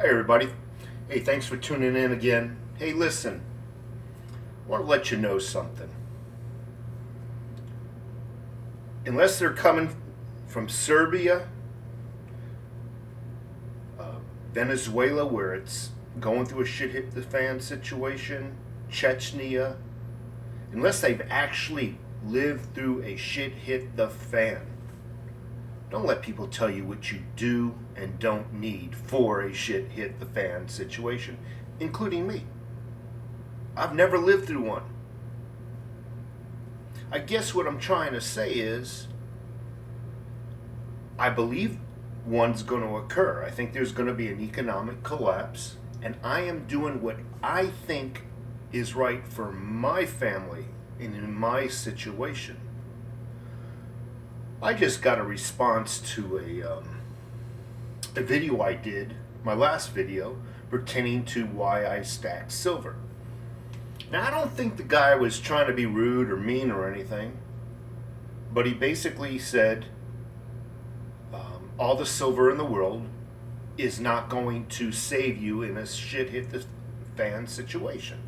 Hi, everybody. Hey, thanks for tuning in again. Hey, listen, I want to let you know something. Unless they're coming from Serbia, Venezuela, where it's going through a shit hit the fan situation, Chechnya, unless they've actually lived through a shit hit the fan, don't let people tell you what you do and don't need for a shit hit the fan situation, including me. I've never lived through one. I guess what I'm trying to say is I believe one's going to occur. I think there's going to be an economic collapse, and I am doing what I think is right for my family and in my situation. I just got a response to a video I did, my last video, pertaining to why I stacked silver. Now, I don't think the guy was trying to be rude or mean or anything, but he basically said all the silver in the world is not going to save you in a shit hit the fan situation.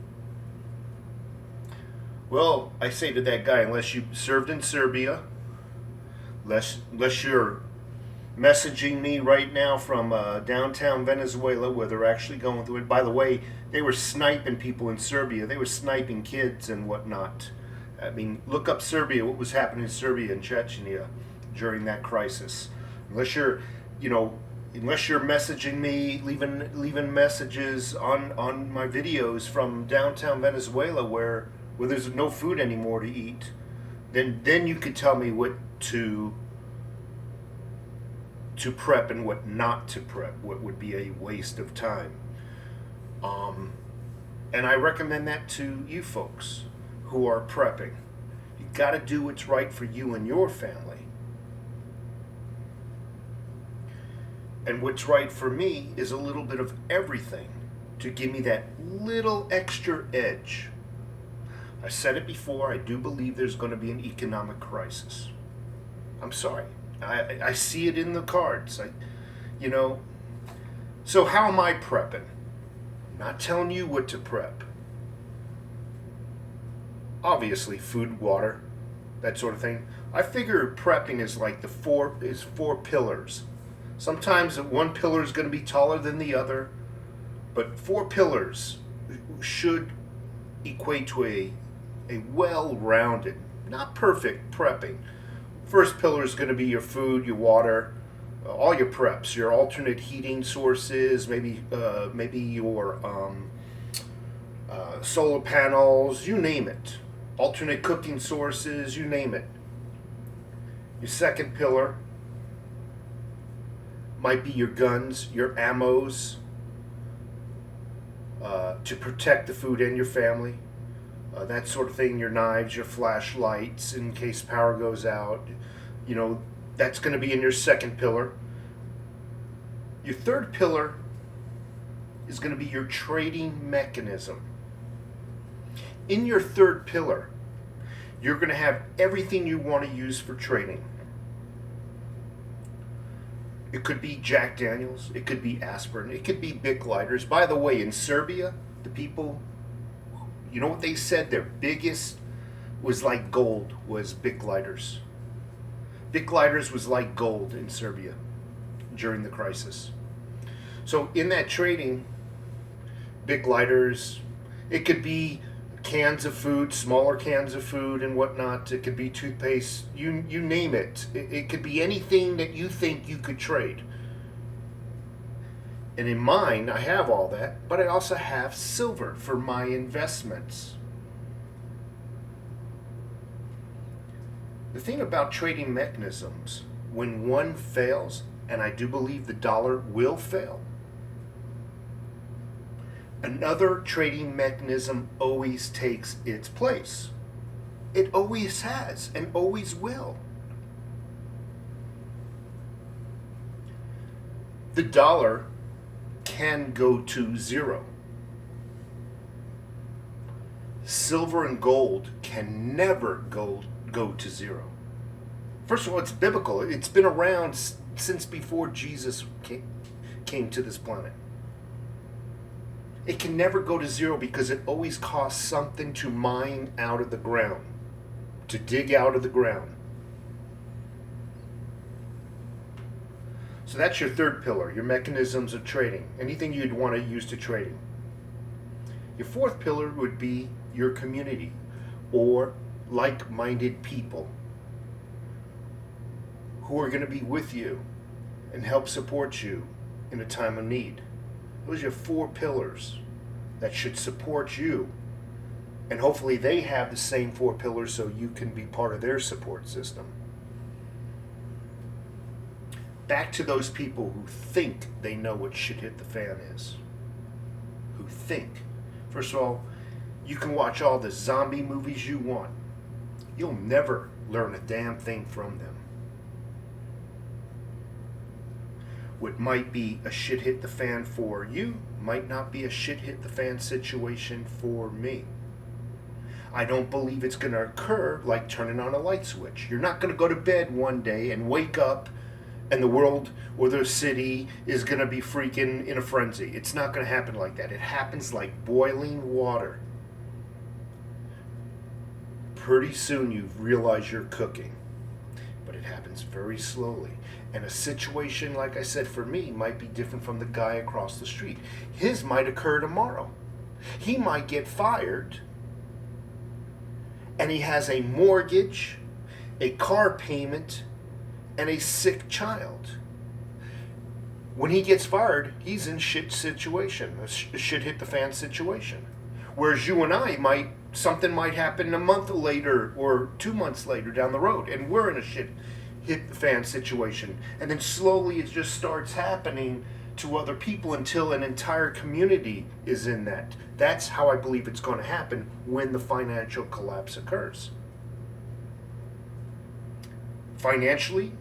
Well, I say to that guy, unless you served in Serbia, unless you're messaging me right now from downtown Venezuela where they're actually going through it. By the way, they were sniping people in Serbia. They were sniping kids and whatnot. I mean, look up Serbia, what was happening in Serbia and Chechnya during that crisis. Unless you're, unless you're messaging me, leaving messages on my videos from downtown Venezuela where there's no food anymore to eat, then you could tell me what to prep and what not to prep, what would be a waste of time. And I recommend that to you folks who are prepping. You got to do what's right for you and your family. And what's right for me is a little bit of everything to give me that little extra edge. I said it before, I do believe there's going to be an economic crisis. I'm sorry. I see it in the cards. So how am I prepping? I'm not telling you what to prep. Obviously, food, water, that sort of thing. I figure prepping is like four pillars. Sometimes one pillar is going to be taller than the other, but four pillars should equate to a well-rounded, not perfect prepping. First pillar is going to be your food, your water, all your preps, your alternate heating sources, maybe your solar panels, you name it. Alternate cooking sources, you name it. Your second pillar might be your guns, your ammos, to protect the food and your family. That sort of thing, your knives, your flashlights in case power goes out. That's going to be in your second pillar. Your third pillar is going to be your trading mechanism. In your third pillar, you're going to have everything you want to use for trading. It could be Jack Daniels, it could be aspirin, it could be Bic lighters. By the way, in Serbia, the people, you know what they said? Their biggest was like gold, was Bic lighters. Bic lighters was like gold in Serbia during the crisis. So in that trading, Bic lighters, it could be cans of food, smaller cans of food and whatnot. It could be toothpaste, you name it. It could be anything that you think you could trade. And in mine, I have all that, but I also have silver for my investments. The thing about trading mechanisms, when one fails, and I do believe the dollar will fail, another trading mechanism always takes its place. It always has and always will. The dollar can go to zero. Silver and gold can never go to zero. First of all, it's biblical. It's been around since before Jesus came to this planet. It can never go to zero because it always costs something to mine out of the ground, to dig out of the ground. So that's your third pillar, your mechanisms of trading, anything you'd want to use to trading. Your fourth pillar would be your community or like-minded people who are going to be with you and help support you in a time of need. Those are your four pillars that should support you, and hopefully they have the same four pillars so you can be part of their support system. Back to those people who think they know what shit hit the fan is. Who think. First of all, you can watch all the zombie movies you want. You'll never learn a damn thing from them. What might be a shit hit the fan for you might not be a shit hit the fan situation for me. I don't believe it's going to occur like turning on a light switch. You're not going to go to bed one day and wake up and the world or the city is going to be freaking in a frenzy. It's not going to happen like that. It happens like boiling water. Pretty soon you realize you're cooking, but it happens very slowly. And a situation, like I said, for me, might be different from the guy across the street. His might occur tomorrow. He might get fired, and he has a mortgage, a car payment, and a sick child. When he gets fired, he's in shit situation, a shit hit the fan situation. Whereas you and I something might happen a month later or 2 months later down the road, and we're in a shit hit the fan situation. And then slowly it just starts happening to other people until an entire community is in that. That's how I believe it's going to happen when the financial collapse occurs. Financially,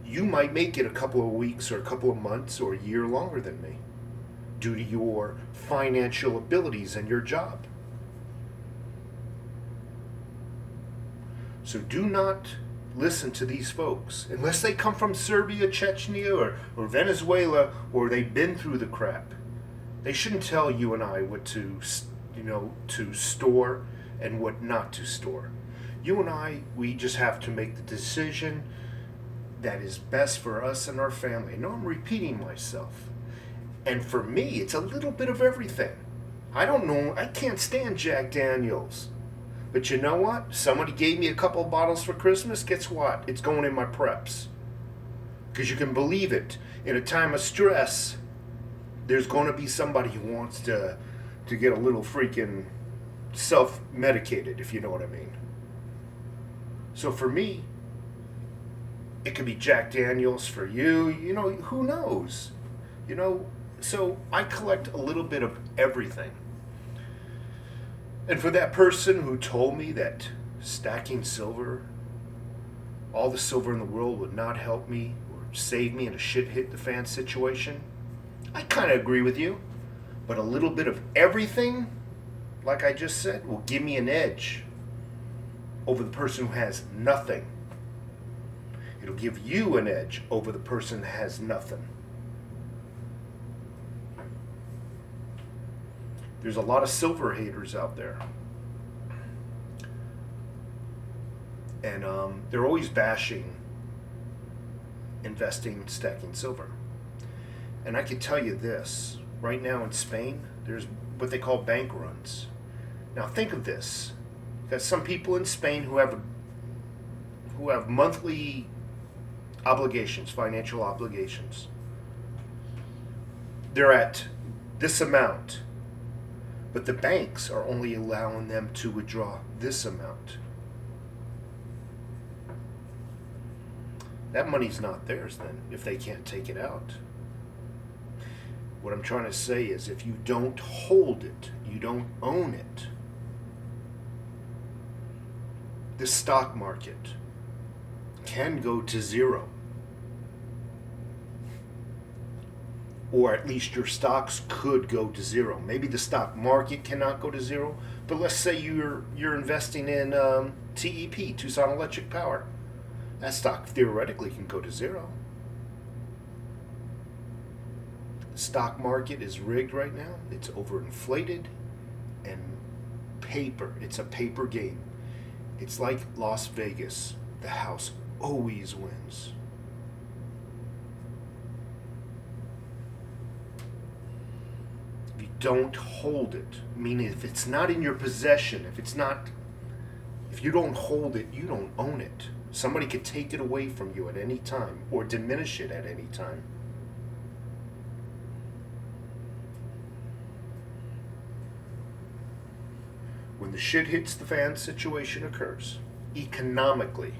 you might make it a couple of weeks or a couple of months or a year longer than me due to your financial abilities and your job. So do not listen to these folks unless they come from Serbia, Chechnya, or Venezuela, or they've been through the crap. They shouldn't tell you and I what to store and what not to store. You and I, we just have to make the decision that is best for us and our family. I know I'm repeating myself. And for me, it's a little bit of everything. I don't know, I can't stand Jack Daniels. But you know what? Somebody gave me a couple of bottles for Christmas. Guess what? It's going in my preps. Because you can believe it. In a time of stress, there's going to be somebody who wants to get a little freaking self-medicated, if you know what I mean. So for me, it could be Jack Daniels. For you, who knows? So I collect a little bit of everything. And for that person who told me that stacking silver, all the silver in the world would not help me or save me in a shit hit the fan situation, I kind of agree with you. But a little bit of everything, like I just said, will give me an edge over the person who has nothing. It'll give you an edge over the person that has nothing. There's a lot of silver haters out there. And they're always bashing investing and stacking silver. And I can tell you this, right now in Spain, there's what they call bank runs. Now think of this. You've got some people in Spain who have monthly obligations, financial obligations. They're at this amount. But the banks are only allowing them to withdraw this amount. That money's not theirs then, if they can't take it out. What I'm trying to say is if you don't hold it, you don't own it, the stock market can go to zero. Or at least your stocks could go to zero. Maybe the stock market cannot go to zero, but let's say you're investing in TEP, Tucson Electric Power. That stock theoretically can go to zero. The stock market is rigged right now. It's overinflated and paper. It's a paper game. It's like Las Vegas. The house always wins. If you don't hold it, meaning if it's not in your possession, if you don't hold it, you don't own it. Somebody could take it away from you at any time or diminish it at any time. When the shit hits the fan situation occurs, economically,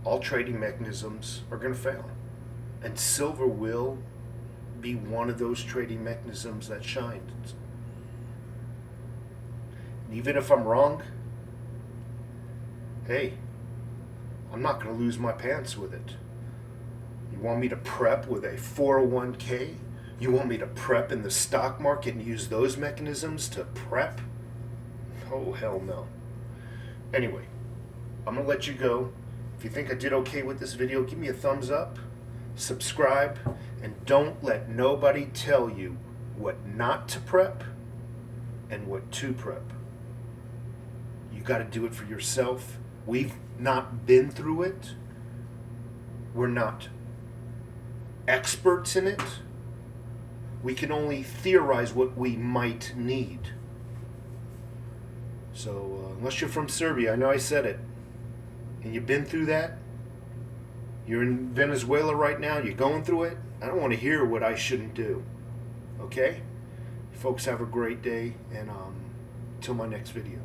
all trading mechanisms are going to fail. And silver will be one of those trading mechanisms that shines. And even if I'm wrong, hey, I'm not going to lose my pants with it. You want me to prep with a 401k? You want me to prep in the stock market and use those mechanisms to prep? Oh, hell no. Anyway, I'm going to let you go. If you think I did okay with this video, give me a thumbs up, subscribe, and don't let nobody tell you what not to prep and what to prep. You got to do it for yourself. We've not been through it. We're not experts in it. We can only theorize what we might need. So unless you're from Serbia, I know I said it, and you've been through that, you're in Venezuela right now, you're going through it, I don't want to hear what I shouldn't do. Okay? Folks, have a great day, and until my next video.